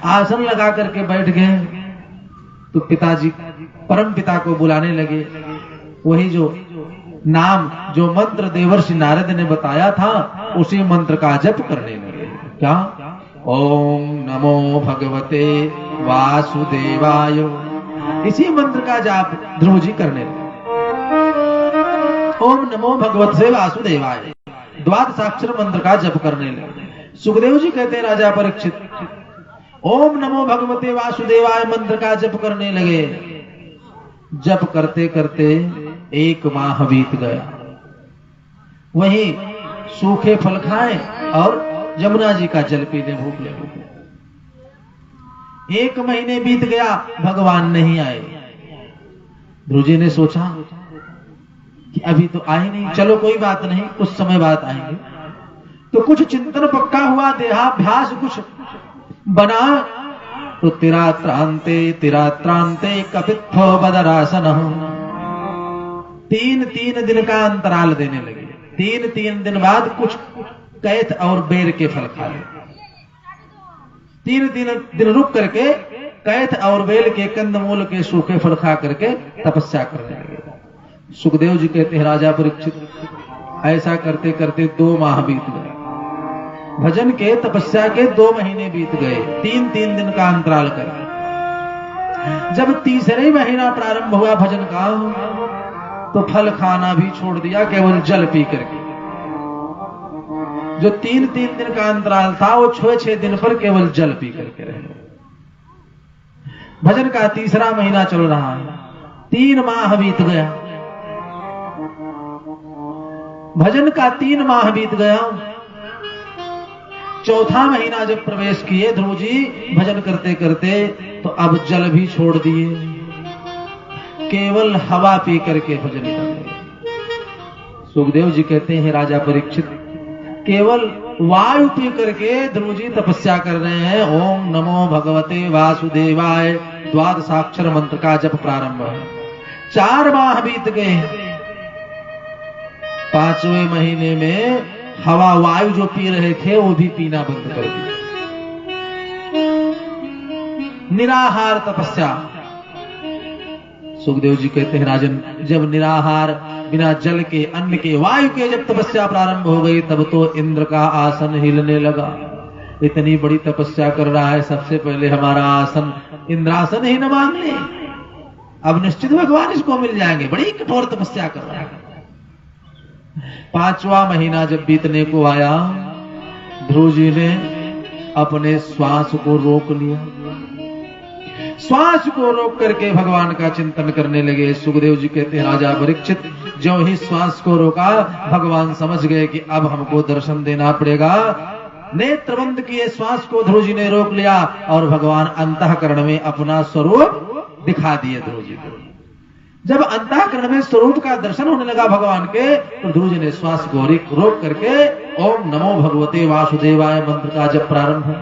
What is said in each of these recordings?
आसन लगा करके बैठ गए तो पिताजी परम पिता को बुलाने लगे। वही जो नाम जो मंत्र देवर्षि नारद ने बताया था उसी मंत्र का जप करने लगे। क्या? ओम नमो भगवते वासुदेवाय, इसी मंत्र का जाप ध्रुव जी करने लगे। ओम नमो भगवते वासुदेवाय द्वादशाक्षर मंत्र का जप करने लगे। सुखदेव जी कहते हैं राजा परीक्षित ओम नमो भगवते वासुदेवाय मंत्र का जप करने लगे। जप करते करते 1 माह बीत गया। वही सूखे फल खाए और यमुना जी का जल पीने भूखे भूखे। 1 महीने बीत गया, भगवान नहीं आए। ध्रुव जी ने सोचा कि अभी तो आए नहीं, चलो कोई बात नहीं, कुछ समय बाद आएंगे। तो कुछ चिंतन पक्का हुआ, देहाभ्यास कुछ बना। तो तिरात्रांते कपित्थो बदरासन 3 दिन का अंतराल देने लगे। 3 दिन बाद कुछ कैथ और बेर के फल खा ले। 3 दिन रुक करके कैथ और बेल के कंदमूल के सूखे फल खा करके तपस्या करने लगे। सुखदेव जी कहते हैं राजा परीक्षित ऐसा करते करते 2 माह बीत गए। भजन के तपस्या के 2 महीने बीत गए, 3 दिन का अंतराल करके। जब तीसरे महीना प्रारंभ हुआ भजन का तो फल खाना भी छोड़ दिया, केवल जल पी करके। जो 3 दिन का अंतराल था वो 6 दिन पर केवल जल पी करके रहे। भजन का तीसरा महीना चल रहा है, 3 माह बीत गया। भजन का 3 माह बीत गया। चौथा महीना जब प्रवेश किए ध्रुव जी भजन करते करते तो अब जल भी छोड़ दिए, केवल हवा पी करके भजन करने। सुखदेव जी कहते हैं राजा परीक्षित केवल वायु पी करके ध्रुव जी तपस्या कर रहे हैं। ओम नमो भगवते वासुदेवाय द्वादशाक्षर मंत्र का जप प्रारंभ है। 4 माह बीत गए। 5वें महीने में हवा वायु जो पी रहे थे वो भी पीना बंद कर दिया। निराहार तपस्या। सुखदेव जी कहते हैं राजन जब निराहार बिना जल के अन्न के वायु के जब तपस्या प्रारंभ हो गई तब तो इंद्र का आसन हिलने लगा। इतनी बड़ी तपस्या कर रहा है, सबसे पहले हमारा आसन इंद्रासन ही न मांग ले, अब निश्चित भगवान इसको मिल जाएंगे। बड़ी कठोर तपस्या कर रहा है। 5वां महीना जब बीतने को आया ध्रुव जी ने अपने श्वास को रोक लिया। श्वास को रोक करके भगवान का चिंतन करने लगे। सुखदेव जी कहते हैं राजा परीक्षित जो ही श्वास को रोका भगवान समझ गए कि अब हमको दर्शन देना पड़ेगा। नेत्र बंद किए श्वास को ध्रुव जी ने रोक लिया और भगवान अंतःकरण में अपना स्वरूप दिखा दिए ध्रुव जी को। जब अंतःकरण में स्वरूप का दर्शन होने लगा भगवान के तो ध्रुव जी ने श्वास को रोक करके ओम नमो भगवते वासुदेवाय मंत्र का जब प्रारंभ है।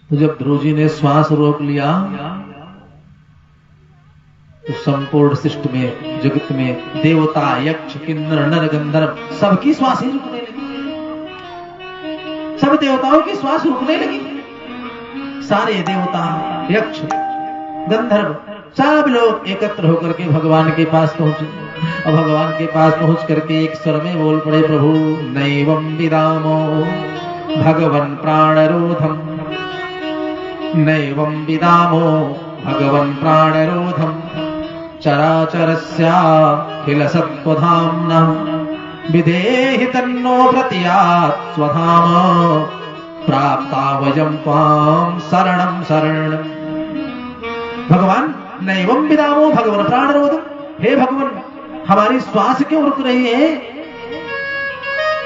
तो जब ध्रुव जी ने श्वास रोक लिया तो संपूर्ण सृष्टि में जगत में देवता यक्ष किन्नर नर गंधर्व सबकी श्वास ही रुकने लगी। सब देवताओं की श्वास रुकने लगी। सारे देवता यक्ष गंधर्व सब लोग एकत्र होकर के भगवान के पास पहुंचे और भगवान के पास पहुंच करके एक स्वर में बोल पड़े प्रभु नैवं विदामो भगवन् प्राणरोधम नैवं विदामो भगवन् प्राणरोधम चराचरस्याखिल सत्त्वधाम्ना विधेहि तन्नो प्रत्यात् स्वधाम प्राप्ता वयं त्वां शरणं शरणं। भगवान नैवं विदामो भगवन् प्राणरोधम, हे भगवान हमारी श्वास क्यों रुक रही है?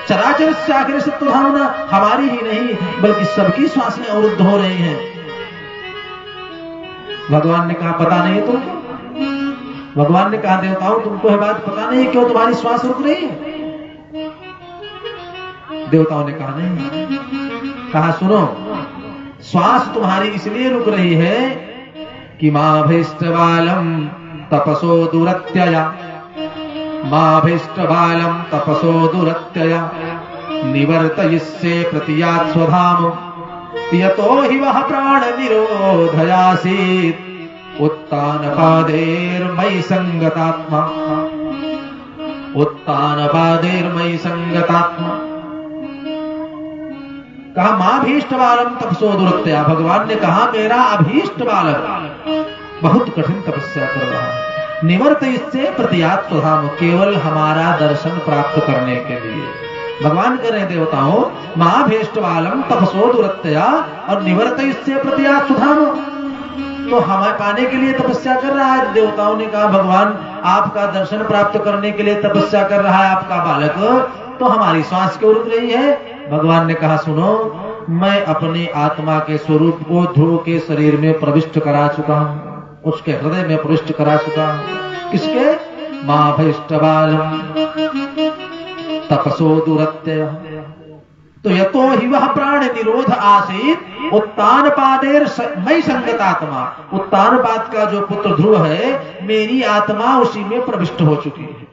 चराचरस्याखिल सत्त्वधाम्ना, हमारी ही नहीं बल्कि सबकी श्वासें अवरुद्ध हो रही हैं। भगवान ने कहा पता नहीं तुमको? भगवान ने कहा देवताओं तुमको यह बात पता नहीं क्यों तुम्हारी श्वास रुक रही है? देवताओं ने कहा नहीं। कहा सुनो श्वास तुम्हारी इसलिए रुक रही है कि माभीष्टबालम तपसो दुरत्यया माभीष्टबालम तपसो दुरत्यया निवर्तयिष्ये प्रतियात् स्वधाम यतो हि वह प्राण निरोधयासीत उत्तान पादेर्मयि संगतात्मा, उत्तान पादेर्मयि संगतात्मा। कहा मां भीष्ट बालम तपसो दुरत्या, भगवान ने कहा मेरा अभीष्ट बालक बहुत कठिन तपस्या कर रहा है, निवर्त इससे प्रतियात स्वधाम, केवल हमारा दर्शन प्राप्त करने के लिए। भगवान कह रहे देवताओं मां भीष्ट बालम तपसो दुरत्या और निवर्त इससे प्रतियात स्वधाम, तो हमें पाने के लिए तपस्या कर रहा है। देवताओं ने कहा भगवान आपका दर्शन प्राप्त करने के लिए तपस्या कर रहा है आपका बालक, तो हमारी श्वास क्यों रुक रही है? भगवान ने कहा सुनो, मैं अपनी आत्मा के स्वरूप को ध्रुव के शरीर में प्रविष्ट करा चुका हूं, उसके हृदय में प्रविष्ट करा चुका हूं। किसके? मां भीष्ट बालम तपसो दुरत्य। तो यतो ही वह प्राण निरोध आसीत उत्तान पादेर मई संगतात्मा, उत्तान पाद का जो पुत्र ध्रुव है मेरी आत्मा उसी में प्रविष्ट हो चुकी है,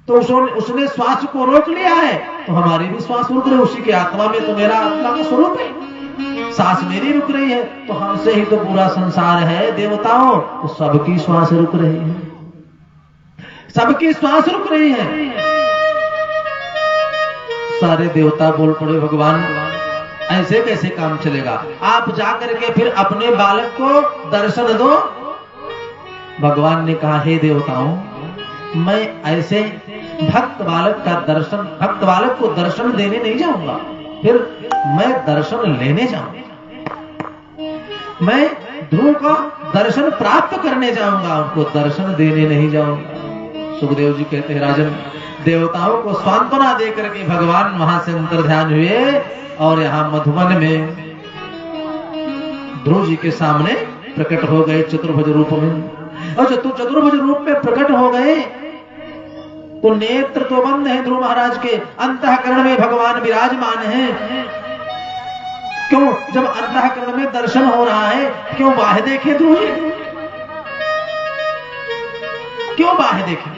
तो उसने श्वास को रोक लिया है, तो हमारी भी श्वास रुक रही, उसी की आत्मा में तो मेरा आत्मा का स्वरूप है, सांस मेरी रुक रही है, तो हमसे ही तो पूरा संसार है देवताओं, तो सबकी श्वास रुक रही है, सबकी श्वास रुक रही है। सारे देवता बोल पड़े भगवान ऐसे कैसे काम चलेगा, आप जाकर के फिर अपने बालक को दर्शन दो। भगवान ने कहा हे देवताओं मैं ऐसे भक्त बालक को दर्शन देने नहीं जाऊंगा, फिर मैं दर्शन लेने जाऊंगा, मैं ध्रुव का दर्शन प्राप्त करने जाऊंगा, उनको दर्शन देने नहीं जाऊंगा। सुखदेव जी कहते हैं राजन देवताओं को सांत्वना देकर के भगवान वहां से अंतर्ध्यान हुए और यहां मधुवन में ध्रुव जी के सामने प्रकट हो गए चतुर्भुज रूप में। और चतुर्भुज रूप में प्रकट हो गए तो नेत्र तो बंद है ध्रुव महाराज के, अंतःकरण में भगवान विराजमान हैं। क्यों? जब अंतःकरण में दर्शन हो रहा है क्यों बाह्य देखे ध्रुव जी? क्यों बाह्य देखे?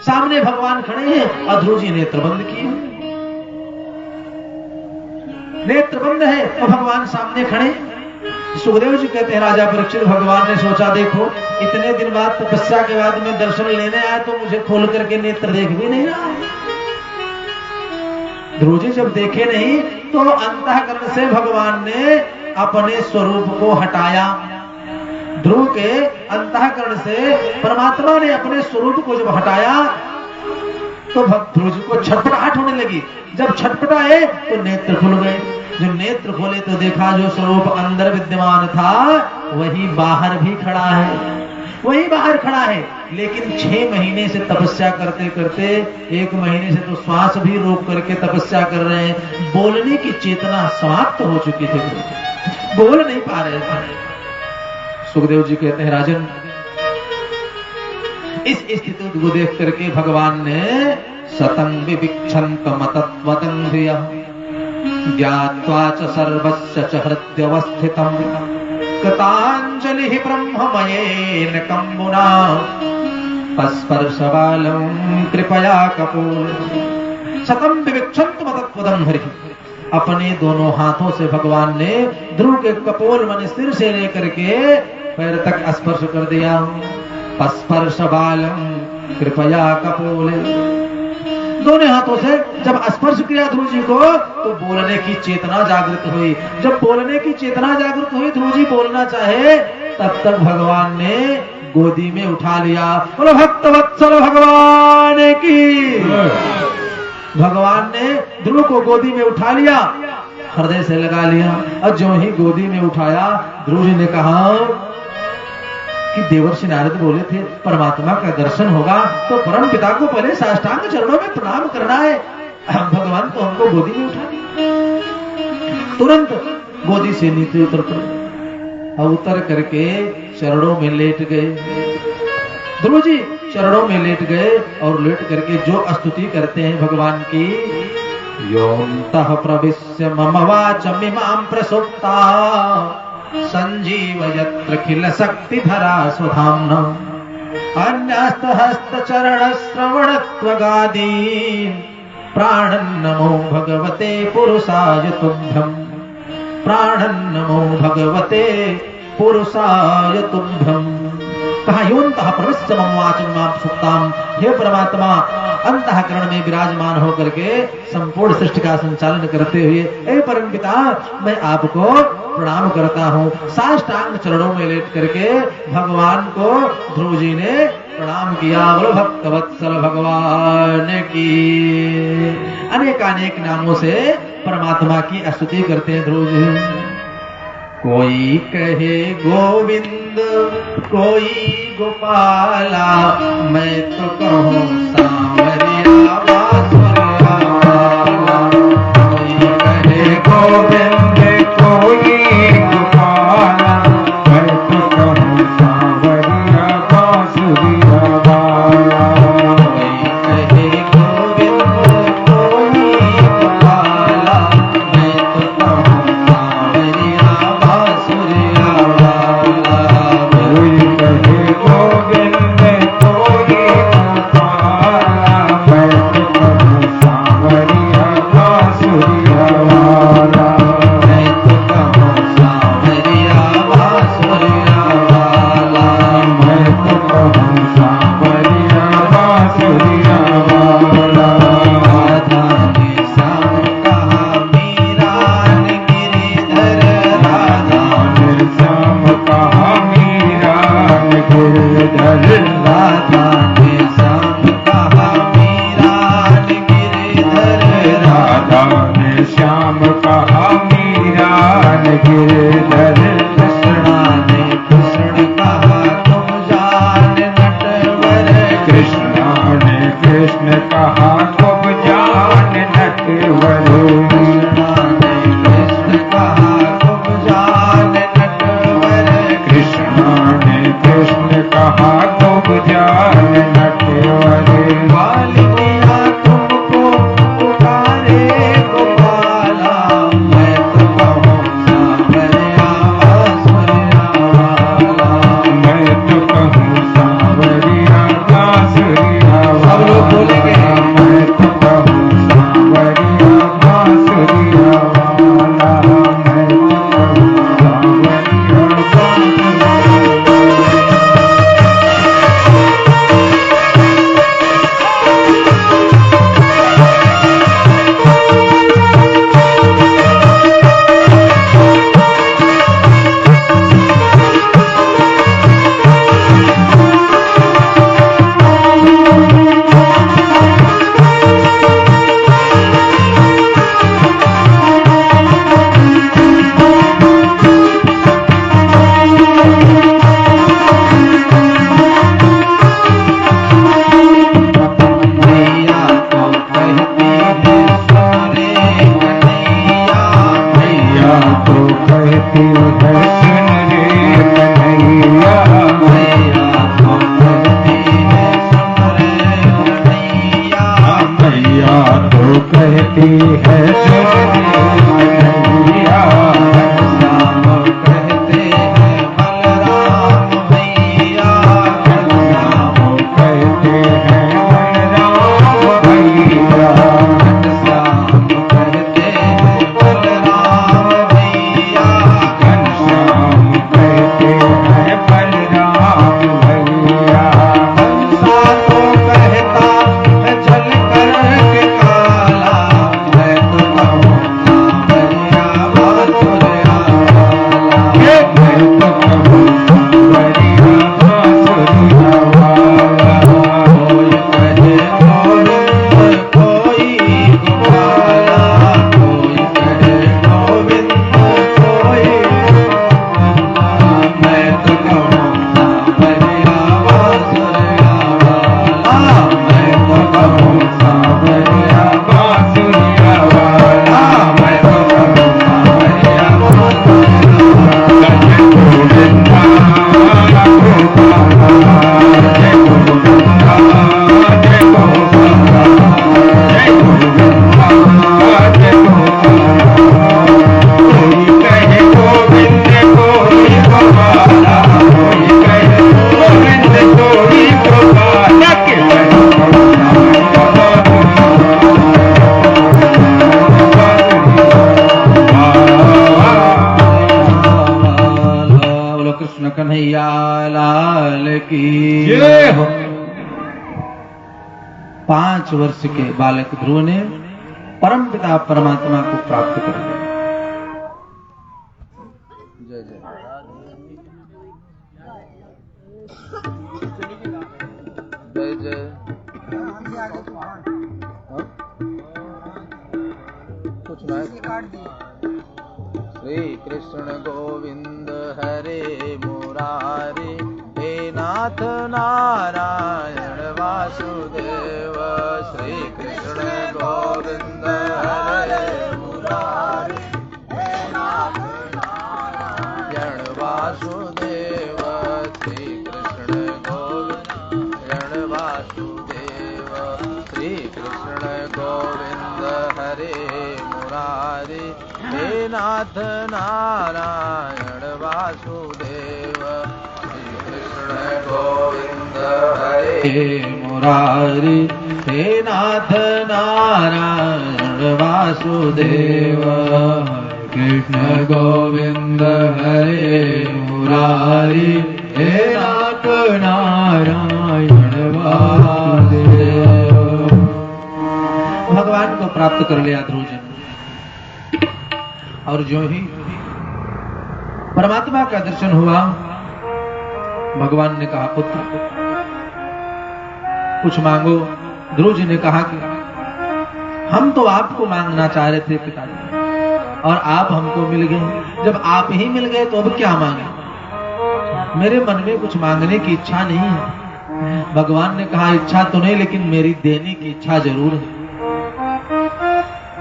सामने भगवान खड़े हैं और ध्रुव जी नेत्र बंद किए, नेत्र बंद है और भगवान सामने खड़े। सुखदेव जी कहते हैं राजा परीक्षित भगवान ने सोचा देखो इतने दिन बाद तपस्या के बाद में दर्शन लेने आया तो मुझे खोल करके नेत्र देख भी नहीं रहा है। ध्रुव जी जब देखे नहीं तो अंतःकरण से भगवान ने अपने स्वरूप को हटाया। ध्रुव के अंतःकरण से परमात्मा ने अपने स्वरूप को जब हटाया तो ध्रुव जी को छटपटाहट होने लगी। जब छटपटाए तो नेत्र खुल गए। जब नेत्र खोले तो देखा जो स्वरूप अंदर विद्यमान था वही बाहर भी खड़ा है, वही बाहर खड़ा है। लेकिन 6 महीने से तपस्या करते करते 1 महीने से तो श्वास भी रोक करके तपस्या कर रहे हैं, बोलने की चेतना समाप्त हो चुकी थी, बोल नहीं पा रहे थे। सुखदेव जी कहते हैं राजन इस स्थिति को देख करके भगवान ने सतं विविक्षंत मतत्वदंध्रिय ज्ञात्वा च सर्वस्य च हृद्यवस्थितम् कृताञ्जलिः ब्रह्ममयेन कम्बुना स्पर्शबालं कृपया कपूर। सतं विविक्षंत मतत्वदंध्रिय, अपने दोनों हाथों से भगवान ने ध्रुव के कपोल मन सिर से लेकर के पैर तक स्पर्श कर दिया। स्पर्श बालम कृपया कपोले, दोनों हाथों से जब स्पर्श किया ध्रुव जी को तो बोलने की चेतना जागृत हुई। जब बोलने की चेतना जागृत हुई ध्रुव जी बोलना चाहे तब तक भगवान ने गोदी में उठा लिया। बोलो भक्त वत्सल भगवान की। भगवान ने ध्रुव को गोदी में उठा लिया, हृदय से लगा लिया और जो ही गोदी में उठाया ध्रुव जी ने कहा कि देवर्षि नारद बोले थे परमात्मा का दर्शन होगा तो परम पिता को पहले साष्टांग चरणों में प्रणाम करना है। भगवान तो हमको गोदी में उठा लिया। तुरंत गोदी से नीचे उतर पड़े और उतर करके चरणों में लेट गए। ध्रुव जी चरणों में लेट गए और लेट करके जो स्तुति करते हैं भगवान की, योऽन्तः प्रविश्य मम वाचमिमां प्रसुप्ता संजीव यत्र खिल शक्तिधरा स्वधाम्ना अन्यस्तहस्तचरण श्रवणत्वगादीन् प्राणं नमो भगवते पुरुषाय तुभ्यम् प्राणं नमो भगवते पुरुषाय तुभ्यम्। कहा योऽन्तः प्रविश्य मम वाचं मां सुप्ताम्। हे परमात्मा, अंतःकरण में विराजमान होकर के संपूर्ण सृष्टि का संचालन करते हुए हे परमपिता, मैं आपको प्रणाम करता हूँ। साष्टांग चरणों में लेट करके भगवान को ध्रुव जी ने प्रणाम किया। बोलो भक्तवत्सल भगवान की। अनेकानेक नामों से परमात्मा की स्तुति करते हैं ध्रुव जी। कोई कहे गोविंद, कोई गोपाला, मैं तो कहूँ सांवरिया बांसुरिया वाला। कोई कहे गोविंद, कोई गोपाला, मैं तो कहूँ सांवरिया बांसुरिया वाला। कोई कहे गोविंद, कोई गोपाला, मैं तो कहूँ सांवरिया बांसुरिया वाला। कोई कहे गोविंद, कोई गोपाला, मैं तो कहूँ सांवरिया बांसुरिया वाला। मैं तो कहूँ सांवरिया बांसुरिया वाला। मैं तो कहूँ सांवरिया बांसुरिया वाला। राधा ने श्याम कहा मीरा ने गिरिधर। राधा ने श्याम कहा मीरा ने गिरिधर। राधा ने श्याम कहा मीरा ने गिरिधर। राधा ने श्याम कहा मीरा ने गिरिधर। कृष्णा ने कृष्ण कहा तुम जान नटवर। कृष्णा ने कृष्ण कहा तुम जान नटवर। कृष्णा ने कृष्ण कहा तुम जान नटवर। कृष्णा ने कृष्ण कहा तुम जान नटवर। वाल्मीकिया तुमको पुकारे गोपाला, मैं तो कहूँ सांवरिया बांसुरिया वाला। मैं तो कहूँ सांवरिया बांसुरिया वाला। सब लोग बोलेंगे मैं तो कहूँ सांवरिया बांसुरिया वाला। मैं तो कहूँ सांवरिया बांसुरिया मैया तो कहती है सोरे कन्हैया। मैया तो कहती है सुन रे कन्हैया। मैया तो कहती है सुन रे कन्हैया। मैया तो कहती है सुन रे कन्हैया। घनश्याम कहते हैं बलराम भैया। घनश्याम कहते हैं बलराम भैया। घनश्याम कहते हैं बलराम भैया। घनश्याम कहते हैं बलराम भैया। हंसा तो कहता है जल कर के काला, मैं तो कन्हैया लाल की जय हो। 5 वर्ष के बालक ध्रुव ने परमपिता परमात्मा को प्राप्त कर लिया। जय जय जय जय। कुछ ना श्री कृष्ण गोविंद हरे मुरारी, हे नाथ नारायण वासुदेव। श्री कृष्ण गोविंद हरे मुरारी, हे नाथ नारायण वासुदेव। श्री कृष्ण गोविंद वासुदेव। श्री कृष्ण गोविंद हरे मुरारी, हे नाथ नारायण वासुदेव। श्री कृष्ण गोविंद हरे मुरारी, हे नाथ नारायण वासुदेव। कृष्ण गोविंद हरे मुरारी, हे नाथ नारायण वासुदेव। भगवान को प्राप्त कर लिया ध्रुव जी ने, और जो ही परमात्मा का दर्शन हुआ, भगवान ने कहा पुत्र कुछ मांगो। ध्रुव जी ने कहा कि हम तो आपको मांगना चाह रहे थे पिताजी, और आप हमको मिल गए। जब आप ही मिल गए तो अब क्या मांगे? मेरे मन में कुछ मांगने की इच्छा नहीं है। भगवान ने कहा इच्छा तो नहीं, लेकिन मेरी देने की इच्छा जरूर है।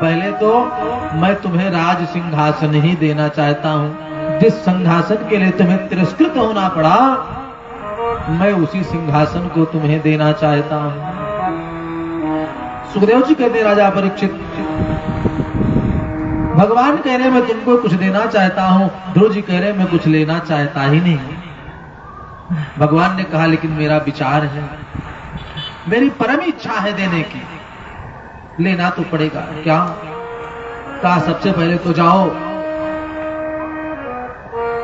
पहले तो मैं तुम्हें राज सिंहासन ही देना चाहता हूं। जिस सिंहासन के लिए तुम्हें तिरस्कृत होना पड़ा, मैं उसी सिंहासन को तुम्हें देना चाहता हूं। सुखदेव जी कहते राजा परीक्षित, भगवान कह रहे मैं तुमको कुछ देना चाहता हूं, ध्रुव जी कह रहे मैं कुछ लेना चाहता ही नहीं। भगवान ने कहा लेकिन मेरा विचार है, मेरी परम इच्छा है देने की, लेना तो पड़ेगा। क्या? कहा सबसे पहले तो जाओ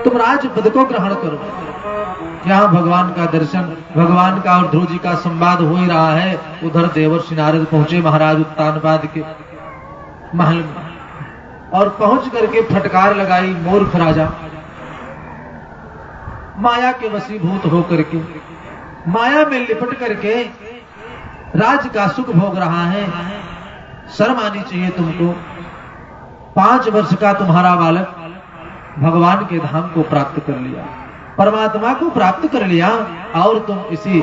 तुम राजपद को ग्रहण करो। यहां भगवान का दर्शन, भगवान का और ध्रुव जी का संवाद हो ही रहा है। उधर देवर्षि नारद पहुंचे महाराज उत्तानपाद के महल में, और पहुंच करके फटकार लगाई मूर्ख राजा। माया के वशीभूत होकर के, माया में लिपट करके राज का सुख भोग रहा है। शर्म आनी चाहिए तुमको। 5 वर्ष का तुम्हारा बालक भगवान के धाम को प्राप्त कर लिया, परमात्मा को प्राप्त कर लिया, और तुम इसी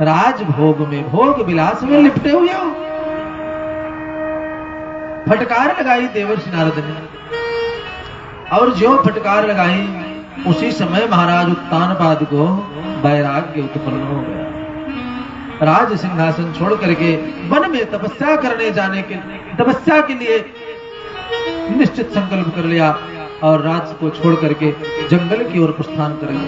राज भोग में, भोग विलास में लिपटे हुए हो। फटकार लगाई देवर्षि नारद ने, और जो फटकार लगाई उसी समय महाराज उत्तानपाद को वैराग्य उत्पन्न हो गया। राज सिंहासन छोड़ करके वन में तपस्या करने जाने के, तपस्या के लिए निश्चित संकल्प कर लिया, और राज को छोड़ करके जंगल की ओर प्रस्थान कर गए।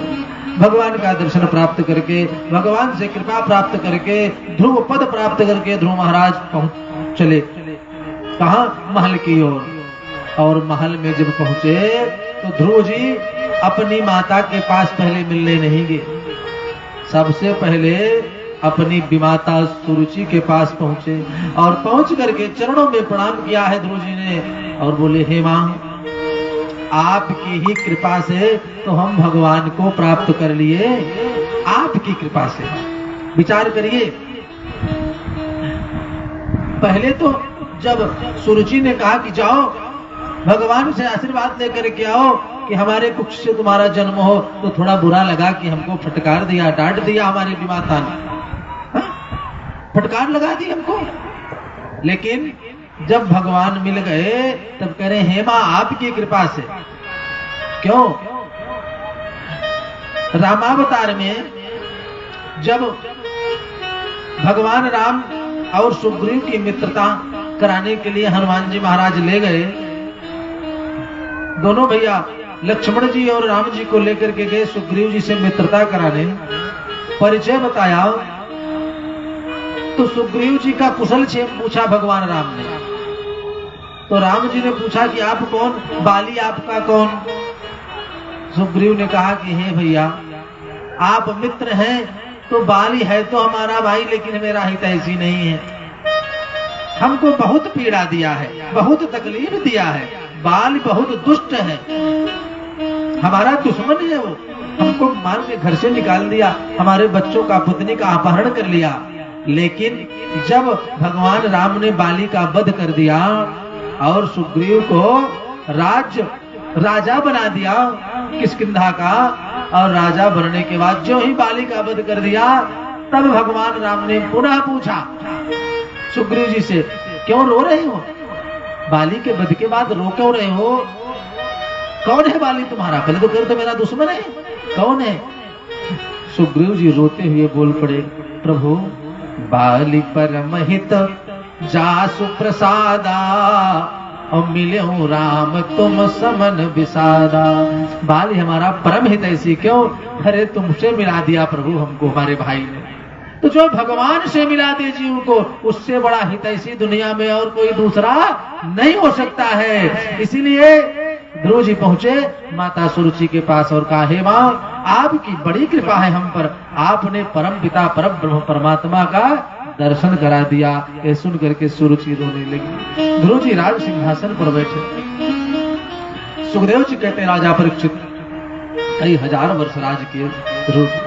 भगवान का दर्शन प्राप्त करके, भगवान से कृपा प्राप्त करके, ध्रुव पद प्राप्त करके ध्रुव महाराज पहुंच चले कहा? महल की ओर। और महल में जब पहुंचे तो ध्रुव जी अपनी माता के पास पहले मिलने नहीं गए, सबसे पहले अपनी विमाता सुरुचि के पास पहुंचे, और पहुंच करके चरणों में प्रणाम किया है ध्रुव जी ने, और बोले हे मां, आपकी ही कृपा से तो हम भगवान को प्राप्त कर लिए, आपकी कृपा से। विचार करिए, पहले तो जब सुरुचि ने कहा कि जाओ भगवान से आशीर्वाद लेकर के आओ कि हमारे कुछ से तुम्हारा जन्म हो, तो थोड़ा बुरा लगा कि हमको फटकार दिया, डांट दिया हमारी विमाता ने, फटकार लगा दी हमको। लेकिन जब भगवान मिल गए तब कह रहे हे मां, आपकी कृपा से। क्यों? रामावतार में जब भगवान राम और सुग्रीव की मित्रता कराने के लिए हनुमान जी महाराज ले गए, दोनों भैया लक्ष्मण जी और राम जी को लेकर के गए सुग्रीव जी से मित्रता कराने। परिचय बताया तो सुग्रीव जी का कुशल क्षेम पूछा भगवान राम ने। तो राम जी ने पूछा कि आप कौन, बाली आपका कौन? सुग्रीव ने कहा कि हे भैया, आप मित्र हैं तो बाली है तो हमारा भाई, लेकिन मेरा हितैषी नहीं है। हमको बहुत पीड़ा दिया है, बहुत तकलीफ दिया है, बाल बहुत दुष्ट है, हमारा दुश्मन है वो, हमको मार के घर से निकाल दिया, हमारे बच्चों का पुतनी का अपहरण कर लिया। लेकिन जब भगवान राम ने बाली का वध कर दिया और सुग्रीव को राजा बना दिया किष्किंधा का, और राजा बनने के बाद जो ही बाली का वध कर दिया, तब भगवान राम ने पुनः पूछा सुग्रीव जी से, क्यों रो रहे हो? बाली के वध के बाद रो क्यों रहे हो? कौन है बाली तुम्हारा? पहले तो कर, तो मेरा दुश्मन है, कौन है? सुग्रीव जी रोते हुए बोल पड़े, प्रभु बाली परम हित जासु प्रसादा, और मिले राम तुम समन विसादा। बाली हमारा परम हितैषी क्यों? अरे तुमसे मिला दिया प्रभु हमको हमारे भाई ने। तो जो भगवान से मिला दे जीव को, उससे बड़ा हितैषी दुनिया में और कोई दूसरा नहीं हो सकता है। इसीलिए ध्रुव जी पहुंचे माता सुरुचि के पास और कहा, हे मां, आपकी बड़ी कृपा है हम पर, आपने परम पिता परम ब्रह्म परमात्मा का दर्शन करा दिया। ये सुन करके सुरुचि रोने लगी। ध्रुव जी राज सिंहासन पर बैठे, सुखदेव जी कहते, राजा परीक्षित कई हजार वर्ष राज किए ध्रुव जी,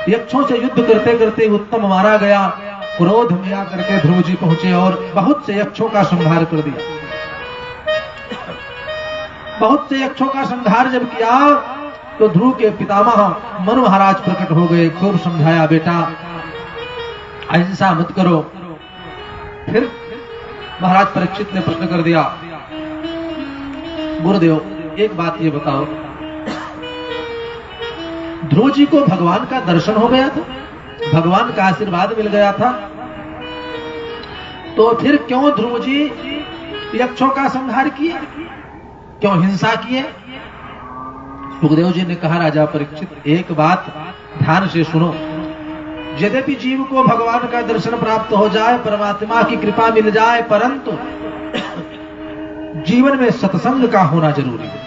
यक्षों से युद्ध करते करते उत्तम मारा गया, क्रोध में आकर के ध्रुव जी पहुंचे और बहुत से यक्षों का संहार कर दिया। बहुत से यक्षों का संहार जब किया तो ध्रुव के पितामह मनु महाराज प्रकट हो गए, खूब समझाया, बेटा ऐसा मत करो। फिर महाराज परीक्षित ने प्रश्न कर दिया, गुरुदेव एक बात ये बताओ, ध्रुव जी को भगवान का दर्शन हो गया था, भगवान का आशीर्वाद मिल गया था, तो फिर क्यों ध्रुव जी यक्षों का संहार किए, क्यों हिंसा किए? सुखदेव जी ने कहा, राजा परीक्षित एक बात ध्यान से सुनो, यद्यपि जीव को भगवान का दर्शन प्राप्त हो जाए, परमात्मा की कृपा मिल जाए, परंतु जीवन में सत्संग का होना जरूरी है।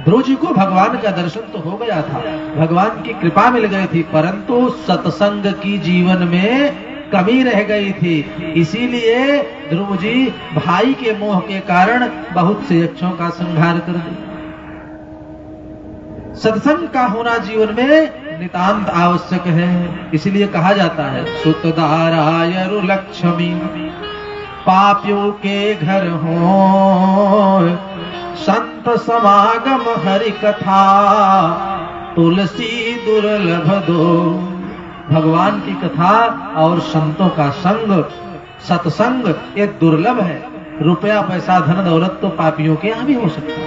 ध्रुव जी को भगवान का दर्शन तो हो गया था, भगवान की कृपा मिल गई थी, परंतु सत्संग की जीवन में कमी रह गई थी। इसीलिए ध्रुव जी भाई के मोह के कारण बहुत से यक्षों का संहार कर दिया। सत्संग का होना जीवन में नितांत आवश्यक है। इसलिए कहा जाता है, सुतदारायरु लक्ष्मी पापियों के घर हो, संत समागम हरि कथा तुलसी दुर्लभ दो। भगवान की कथा और संतों का संग, सत्संग ये दुर्लभ है। रुपया पैसा धन दौलत तो पापियों के यहां भी हो सकता है,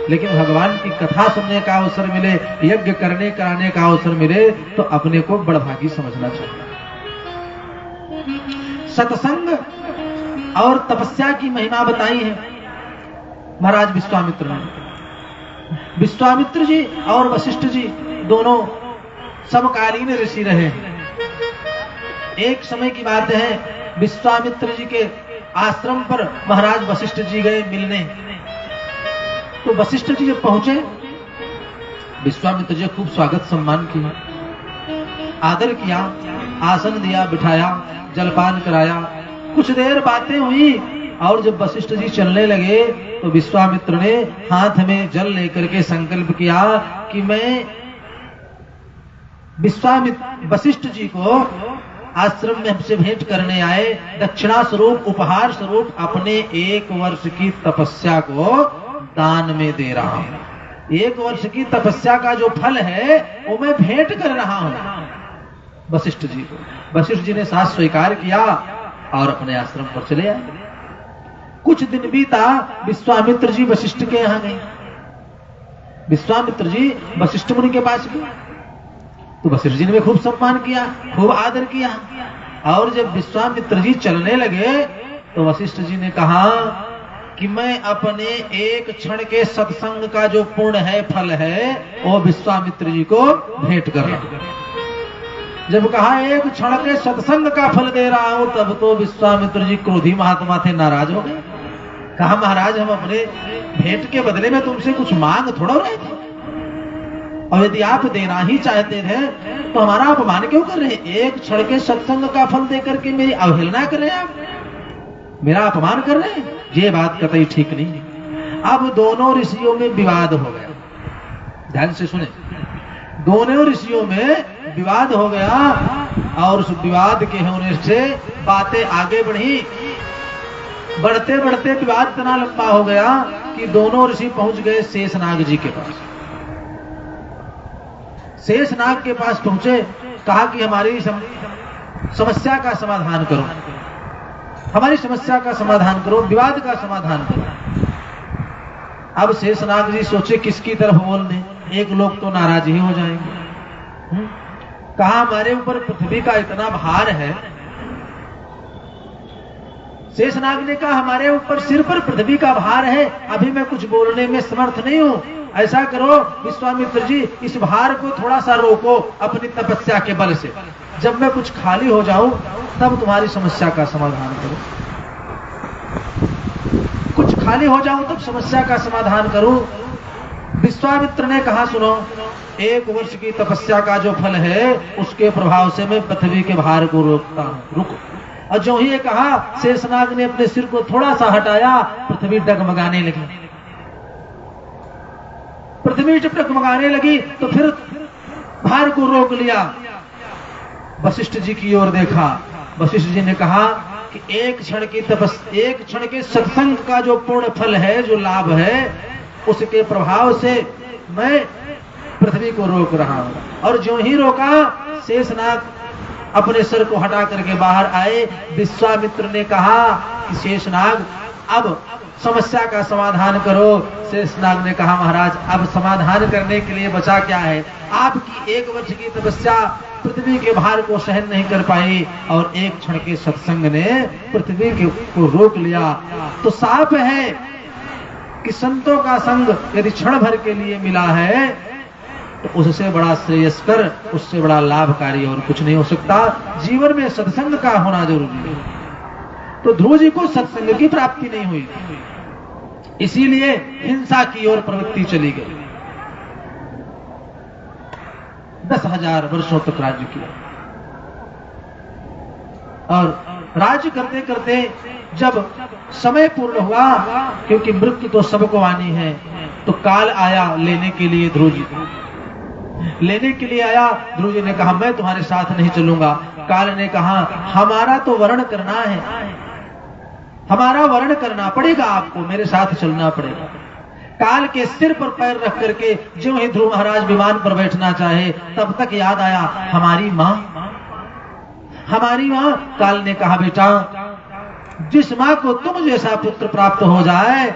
लेकिन भगवान की कथा सुनने का अवसर मिले, यज्ञ करने कराने का अवसर मिले, तो अपने को बड़भागी समझना चाहिए। सत्संग और तपस्या की महिमा बताई है महाराज विश्वामित्र ने। विश्वामित्र जी और वशिष्ठ जी दोनों समकालीन ऋषि रहे। एक समय की बात है, विश्वामित्र जी के आश्रम पर महाराज वशिष्ठ जी गए मिलने। तो वशिष्ठ जी जब पहुंचे, विश्वामित्र जी खूब स्वागत सम्मान किया, आदर किया, आसन दिया, बिठाया, जलपान कराया, कुछ देर बातें हुई, और जब वशिष्ठ जी चलने लगे तो विश्वामित्र ने हाथ में जल लेकर के संकल्प किया कि मैं वशिष्ठ जी को आश्रम में हमसे भेंट करने आए, दक्षिणा स्वरूप, उपहार स्वरूप अपने 1 वर्ष की तपस्या को दान में दे रहा हूं। 1 वर्ष की तपस्या का जो फल है वो मैं भेंट कर रहा हूं वशिष्ठ जी को। वशिष्ठ जी ने साथ स्वीकार किया और अपने आश्रम पर चले आए। कुछ दिन बीता, विश्वामित्र जी वशिष्ठ के यहां गए। विश्वामित्र जी वशिष्ठ मुनि के पास गए तो वशिष्ठ जी ने भी खूब सम्मान किया, खूब आदर किया। और जब विश्वामित्र जी चलने लगे तो वशिष्ठ जी ने कहा कि मैं अपने 1 क्षण के सत्संग का जो पुण्य है, फल है, वो विश्वामित्र जी को भेंट कर रहा हूं। जब कहा 1 क्षण के सत्संग का फल दे रहा हूं, तब तो विश्वामित्र जी क्रोधी महात्मा थे, नाराज हो गए। कहा, महाराज हम अपने भेंट के बदले में तुमसे कुछ मांग थोड़ा रहे थे, और यदि आप देना ही चाहते थे तो हमारा अपमान क्यों कर रहे हैं? एक क्षण के सत्संग का फल देकर के मेरी अवहेलना कर रहे हैं आप, मेरा अपमान कर रहे हैं। ये बात कतई ठीक नहीं। अब दोनों ऋषियों में विवाद हो गया, ध्यान से सुने। दोनों ऋषियों में विवाद हो गया और उस विवाद के होने से बातें आगे बढ़ी। बढ़ते बढ़ते विवाद इतना लंबा हो गया कि दोनों ऋषि पहुंच गए शेषनाग जी के पास। शेषनाग के पास पहुंचे, कहा कि हमारी समस्या का समाधान करो, हमारी समस्या का समाधान करो, विवाद का समाधान करो। अब शेषनाग जी सोचे किसकी तरफ बोल दें, एक लोग तो नाराज ही हो जाएंगे। कहा हमारे ऊपर पृथ्वी का इतना भार है। शेषनाग ने कहा हमारे ऊपर सिर पर पृथ्वी का भार है, अभी मैं कुछ बोलने में समर्थ नहीं हूं। ऐसा करो विश्वामित्र जी, इस भार को थोड़ा सा रोको अपनी तपस्या के बल से, जब मैं कुछ खाली हो जाऊं तब तुम्हारी समस्या का समाधान करो। कुछ खाली हो जाऊं तब समस्या का समाधान करूं। विश्वामित्र ने कहा सुनो, 1 वर्ष की तपस्या का जो फल है उसके प्रभाव से मैं पृथ्वी के भार को रोकता हूं, रुको। और जो ही ये कहा, शेषनाग ने अपने सिर को थोड़ा सा हटाया, पृथ्वी डगमगाने लगी। पृथ्वी जब डगमगाने लगी तो फिर भार को रोक लिया। वशिष्ठ जी की ओर देखा, वशिष्ठ जी ने कहा कि एक क्षण के सत्संग का जो पूर्ण फल है, जो लाभ है, उसके प्रभाव से मैं पृथ्वी को रोक रहा हूं। और जो ही रोका, शेषनाग अपने सिर को हटा करके बाहर आए। विश्वामित्र ने कहा कि शेषनाग अब समस्या का समाधान करो। शेषनाग ने कहा महाराज अब समाधान करने के लिए बचा क्या है, आपकी 1 वर्ष की तपस्या पृथ्वी के भार को सहन नहीं कर पाई और एक क्षण के सत्संग ने पृथ्वी को रोक लिया। तो साफ है कि संतों का संग यदि क्षण भर के लिए मिला है तो उससे बड़ा श्रेयस्कर, उससे बड़ा लाभकारी और कुछ नहीं हो सकता। जीवन में सत्संग का होना जरूरी है। तो ध्रुव जी को सत्संग की प्राप्ति नहीं हुई, इसीलिए हिंसा की ओर प्रवृत्ति चली गई। 10,000 वर्षों तक राज्य किया और राज्य करते करते जब समय पूर्ण हुआ, क्योंकि मृत्यु तो सबको आनी है, तो काल आया लेने के लिए। ध्रुव जी लेने के लिए आया। ध्रुव जी ने कहा मैं तुम्हारे साथ नहीं चलूंगा। काल ने कहा हमारा तो वर्ण करना है, हमारा वर्ण करना पड़ेगा, आपको मेरे साथ चलना पड़ेगा। काल के सिर पर पैर रख करके जो ही ध्रुव महाराज विमान पर बैठना चाहे, तब तक याद आया हमारी मां, हमारी मां। काल ने कहा बेटा, जिस मां को तुम जैसा पुत्र प्राप्त हो जाए,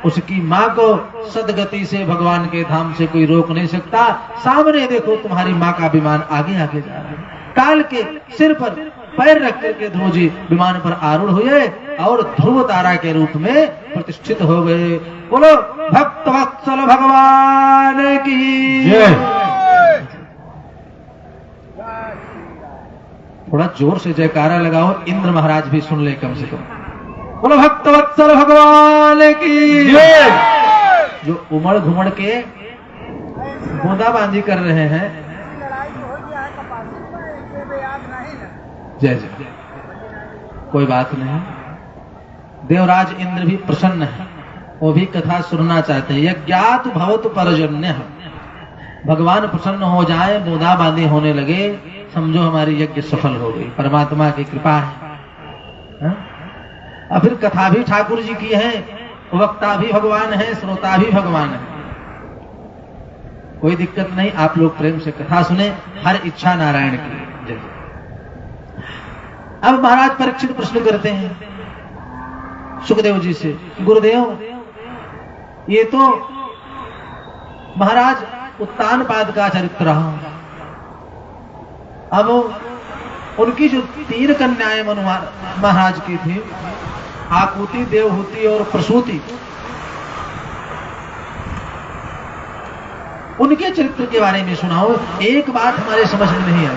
उसकी मां को सदगति से भगवान के धाम से कोई रोक नहीं सकता। सामने देखो तुम्हारी मां का विमान आगे आगे जा रहा है। काल के सिर पर पैर रख करके ध्रुव जी विमान पर आरूढ़ हुए और ध्रुव तारा के रूप में प्रतिष्ठित हो गए। बोलो भक्त वत्सल भगवान की जय। थोड़ा जोर से जयकारा लगाओ, इंद्र महाराज भी सुन ले कम से कम। बोलो भक्त वत्सल भगवान की जय। जो उमड़ घुमड़ के बूंदाबांदी कर रहे हैं, जय जय, कोई बात नहीं। देवराज इंद्र भी प्रसन्न है, वो भी कथा सुनना चाहते हैं। यज्ञात भवतु परजन्य, भगवान प्रसन्न हो जाए, बूंदाबांदी होने लगे, समझो हमारी यज्ञ सफल हो गई, परमात्मा की कृपा है। और फिर कथा भी ठाकुर जी की है, वक्ता भी भगवान है, श्रोता भी भगवान है, कोई दिक्कत नहीं। आप लोग प्रेम से कथा सुने, हर इच्छा नारायण की जय। अब महाराज परीक्षित प्रश्न करते हैं सुखदेव जी से, गुरुदेव ये तो महाराज उत्तानपाद का चरित्र रहा, अब उनकी जो 3 कन्याएं मनु महाराज की थी, आकुति, देवहूति और प्रसूति, उनके चरित्र के बारे में सुनाओ। एक बात हमारे समझ में नहीं आई।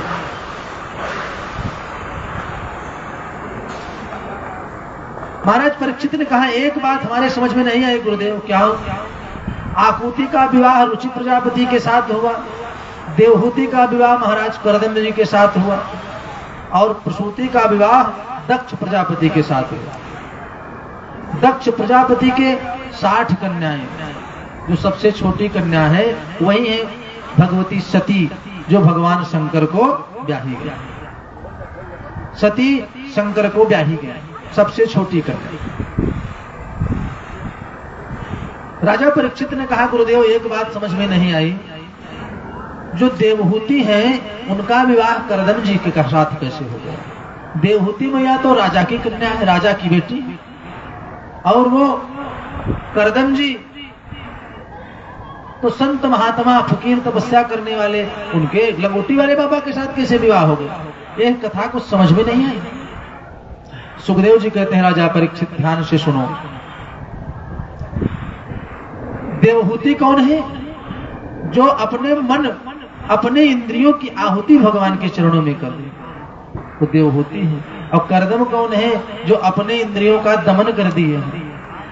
महाराज परीक्षित ने कहा एक बात हमारे समझ में नहीं आई गुरुदेव। क्या हो? आकुति का विवाह रुचि प्रजापति के साथ हुआ, देवहूति का विवाह महाराज करदम्ब जी के साथ हुआ, और प्रसूति का विवाह दक्ष प्रजापति के साथ हुआ। दक्ष प्रजापति के 60 कन्याएं, जो सबसे छोटी कन्या है वही है भगवती सती, जो भगवान शंकर को ब्याही गया। सती शंकर को ब्याही गया, सबसे छोटी कन्या। राजा परीक्षित ने कहा, गुरुदेव एक बात समझ में नहीं आई, जो देवहूति है उनका विवाह करदम जी के साथ कैसे हो गया? देवहूति मैया तो राजा की कन्या है, राजा की बेटी, और वो करदम जी तो संत महात्मा फकीर तपस्या करने वाले, उनके लंगोटी वाले बाबा के साथ कैसे विवाह हो गया? यह कथा कुछ समझ में नहीं आई। सुखदेव जी कहते हैं, राजा परीक्षित ध्यान से सुनो, देवहूति कौन है? जो अपने मन अपने इंद्रियों की आहुति भगवान के चरणों में कर दे, तो देवहूति है। और करदम कौन है? जो अपने इंद्रियों का दमन कर दिए,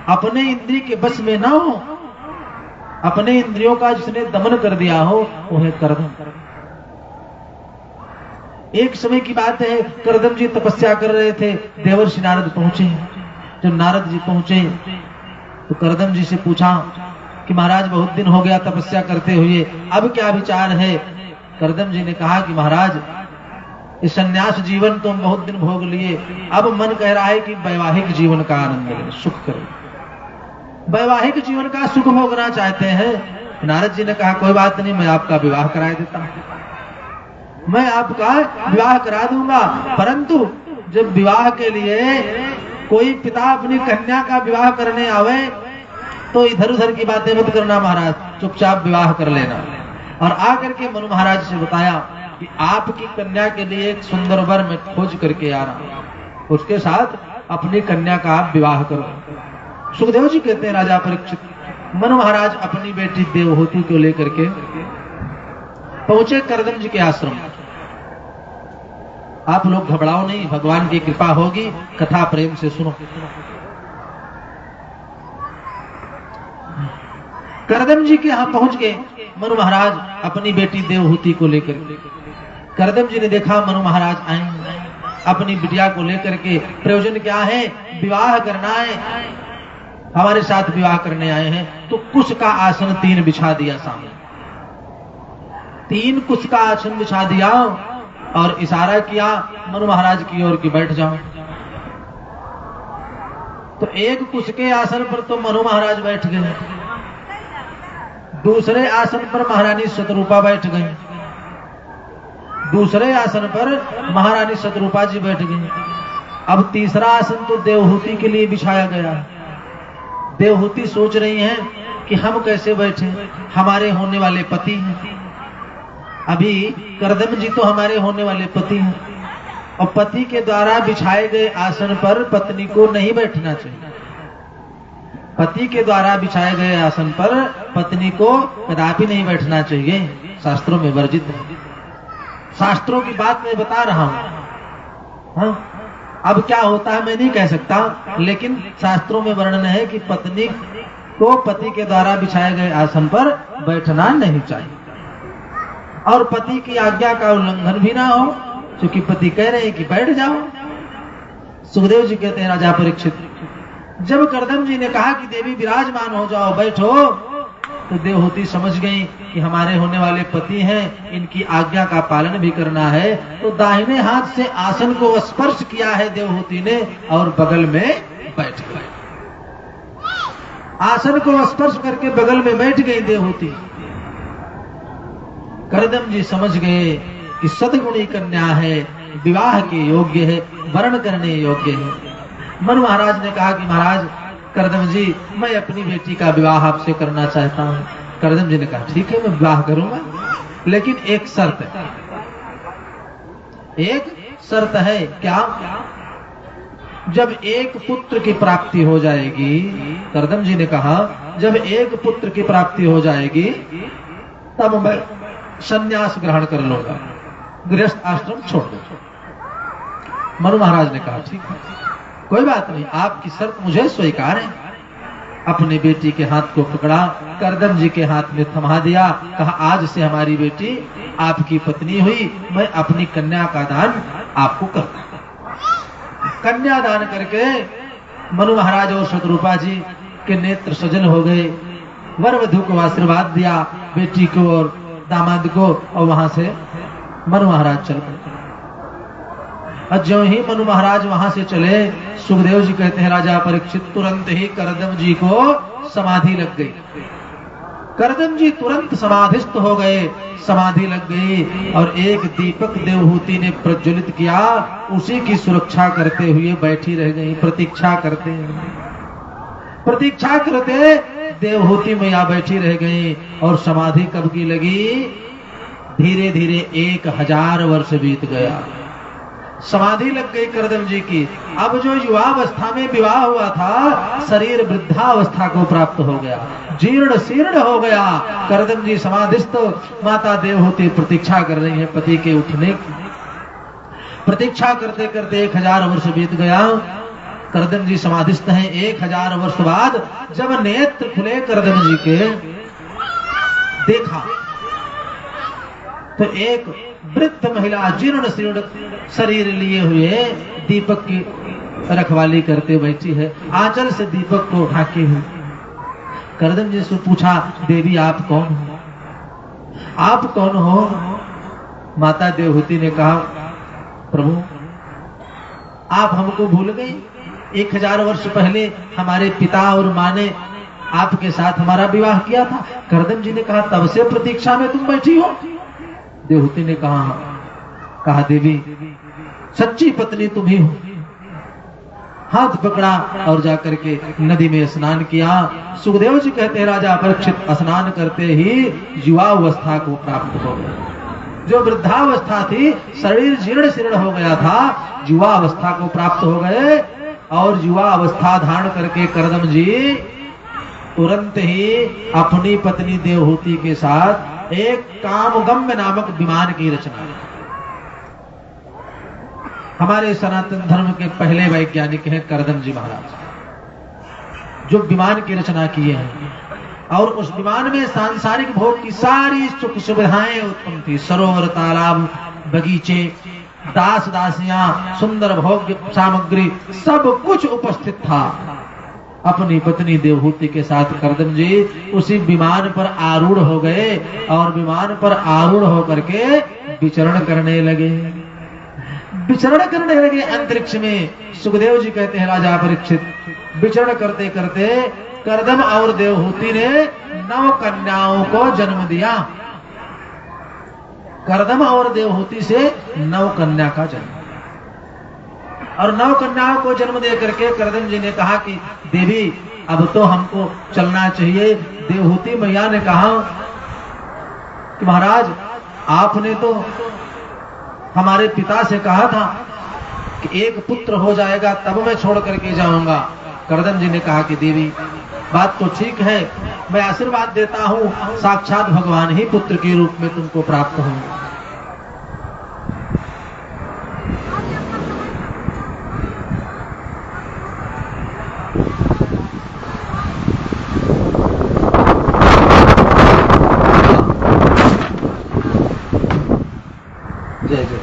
अपने इंद्रिय के बस में ना हो, अपने इंद्रियों का जिसने दमन कर दिया हो वो है करदम। एक समय की बात है, करदम जी तपस्या कर रहे थे, देवर्षि नारद पहुंचे। जब नारद जी पहुंचे तो करदम जी से पूछा कि महाराज बहुत दिन हो गया तपस्या करते हुए, अब क्या विचार है? करदम जी ने कहा कि महाराज, इस संन्यास जीवन तो हम बहुत दिन भोग लिए, अब मन कह रहा है कि वैवाहिक जीवन का आनंद लें, सुख करें। वैवाहिक जीवन का सुख भोगना चाहते हैं। नारद जी ने कहा, कोई बात नहीं, मैं आपका विवाह करा देता हूं, मैं आपका विवाह करा दूंगा, परंतु जब विवाह के लिए कोई पिता अपनी कन्या का विवाह करने आवे तो इधर उधर की बातें मत करना महाराज, चुपचाप विवाह कर लेना। और आकर के मनु महाराज से बताया कि आपकी कन्या के लिए एक सुंदर वर मैं खोज करके आ रहा हूं, उसके साथ अपनी कन्या का आप विवाह करो। सुखदेव जी कहते हैं, राजा परीक्षित, मनु महाराज अपनी बेटी देवहूति को लेकर के पहुंचे करदम जी के आश्रम। आप लोग घबराओ नहीं, भगवान की कृपा होगी, कथा प्रेम से सुनो। करदम जी के यहां पहुंच गए मनु महाराज अपनी बेटी देवहूति को लेकर। करदम जी ने देखा मनु महाराज आए अपनी बिटिया को लेकर के, प्रयोजन क्या है? विवाह करना है, हमारे साथ विवाह करने आए हैं। तो कुश का आसन 3 बिछा दिया सामने, 3 कुश का आसन बिछा दिया और इशारा किया मनु महाराज की ओर कि बैठ जाओ। तो एक कुश के आसन पर तो मनु महाराज बैठ गए, दूसरे आसन पर महारानी शतरूपा बैठ गई, दूसरे आसन पर महारानी शतरूपा जी बैठ गई। अब तीसरा आसन तो देवहूति के लिए बिछाया गया। देवहूति सोच रही हैं कि हम कैसे बैठे, हमारे होने वाले पति हैं। अभी करदम जी तो हमारे होने वाले पति हैं, और पति के द्वारा बिछाए गए आसन पर पत्नी को नहीं बैठना चाहिए। पति के द्वारा बिछाए गए आसन पर पत्नी को कदापि नहीं बैठना चाहिए, शास्त्रों में वर्जित है। शास्त्रों की बात मैं बता रहा हूं। हाँ? अब क्या होता है मैं नहीं कह सकता, लेकिन शास्त्रों में वर्णन है कि पत्नी को पति के द्वारा बिछाए गए आसन पर बैठना नहीं चाहिए, और पति की आज्ञा का उल्लंघन भी ना हो, क्योंकि पति कह रहे हैं कि बैठ जाओ। सुखदेव जी कहते हैं, राजा परीक्षित, जब करदम जी ने कहा कि देवी विराजमान हो जाओ, बैठो, तो देवहूति समझ गई कि हमारे होने वाले पति हैं, इनकी आज्ञा का पालन भी करना है। तो दाहिने हाथ से आसन को स्पर्श किया है देवहूति ने और बगल में बैठ गए। आसन को स्पर्श करके बगल में बैठ गई देवहूति। करदम जी समझ गए कि सद्गुणी कन्या है, विवाह के योग्य है, वर्ण करने योग्य है। मनु महाराज ने कहा कि महाराज करदम जी, मैं अपनी बेटी का विवाह आपसे करना चाहता हूं। करदम जी ने कहा, ठीक है, मैं विवाह करूंगा, लेकिन एक शर्त है। एक शर्त है, क्या? जब एक पुत्र की प्राप्ति हो जाएगी, करदम जी ने कहा, जब एक पुत्र की प्राप्ति हो जाएगी तब मैं संन्यास ग्रहण कर लूंगा, गृहस्थ आश्रम छोड़ दूंगा। मनु महाराज ने कहा, ठीक है, कोई बात नहीं, आपकी शर्त मुझे स्वीकार है, अपनी बेटी के हाथ को पकड़ा, करदम जी के हाथ में थमा दिया, कहा आज से हमारी बेटी आपकी पत्नी हुई, मैं अपनी कन्या का दान आपको करता। कन्या दान करके मनु महाराज और शत्रुपा जी के नेत्र सजल हो गए, वर वधू को आशीर्वाद दिया, बेटी को और दामाद को, और वहां से मनु महाराज चल पड़े। और ज्यों ही मनु महाराज वहां से चले, सुखदेव जी कहते हैं राजा परीक्षित तुरंत ही करदम जी को समाधि लग गई। करदम जी तुरंत समाधिस्थ हो गए, समाधि लग गई, और एक दीपक देवहूति ने प्रज्वलित किया, उसी की सुरक्षा करते हुए बैठी रह गई। प्रतीक्षा करते देवहूति मैया बैठी रह गई, और समाधि कब की लगी? धीरे धीरे 1000 वर्ष बीत गया, समाधि लग गई करदम जी की। अब जो युवावस्था में विवाह हुआ था, शरीर वृद्धावस्था को प्राप्त हो गया, जीर्ण शीर्ण हो गया। करदम जी समाधिस्थ, माता देवहूति प्रतीक्षा कर रही है पति के उठने की। प्रतीक्षा करते करते 1000 वर्ष बीत गया, करदम जी समाधिस्थ हैं। 1000 वर्ष बाद जब नेत्र खुले करदम जी के, देखा तो एक वृद्ध महिला जीर्ण शीर्ण शरीर लिए हुए दीपक की रखवाली करते बैठी है, आंचल से दीपक को ढाके हुए। करदम जी से पूछा, देवी आप कौन हो? आप कौन हो? माता देवहूति ने कहा, प्रभु आप हमको भूल गए? 1000 वर्ष पहले हमारे पिता और माँ ने आपके साथ हमारा विवाह किया था। करदम जी ने कहा, तब से प्रतीक्षा में तुम बैठी हो? देवहूति ने कहा देवी सच्ची पत्नी तुम ही हो। हाथ पकड़ा और जाकर के नदी में स्नान किया। सुखदेव जी कहते हैं राजा परीक्षित स्नान करते ही युवावस्था को प्राप्त हो गया। जो वृद्धावस्था थी, शरीर जीर्ण शीर्ण हो गया था, युवावस्था को प्राप्त हो गए, और युवावस्था धारण करके करदम जी तुरंत ही अपनी पत्नी देवहूति के साथ एक कामगम्य नामक विमान की रचना। हमारे सनातन धर्म के पहले वैज्ञानिक हैं करदम जी महाराज, जो विमान की रचना किए हैं। और उस विमान में सांसारिक भोग की सारी सुख सुविधाएं उत्पन्न थी। सरोवर, तालाब, बगीचे, दास दासियां, सुंदर भोग्य सामग्री, सब कुछ उपस्थित था। अपनी पत्नी देवहूति के साथ करदम जी उसी विमान पर आरूढ़ हो गए, और विमान पर आरूढ़ होकर के विचरण करने लगे। अंतरिक्ष में। सुखदेव जी कहते हैं राजा परीक्षित, विचरण करते करते करदम और देवहूति ने 9 कन्याओं को जन्म दिया। करदम और देवहूति से 9 कन्या का जन्म, और 9 कन्याओं को जन्म दे करके करदम जी ने कहा कि देवी अब तो हमको चलना चाहिए। देवहूति मैया ने कहा कि महाराज आपने तो हमारे पिता से कहा था कि एक पुत्र हो जाएगा तब मैं छोड़ करके जाऊंगा। करदम जी ने कहा कि देवी बात तो ठीक है, मैं आशीर्वाद देता हूं, साक्षात भगवान ही पुत्र के रूप में तुमको प्राप्त होंगे। जय जय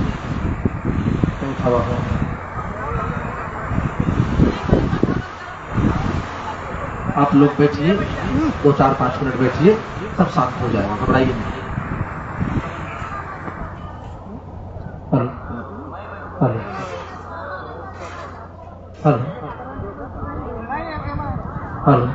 आप लोग बैठिए, 2-4-5 मिनट बैठिए, सब शांत हो जाएगा, घबराइए नहीं। Hello hello hello hello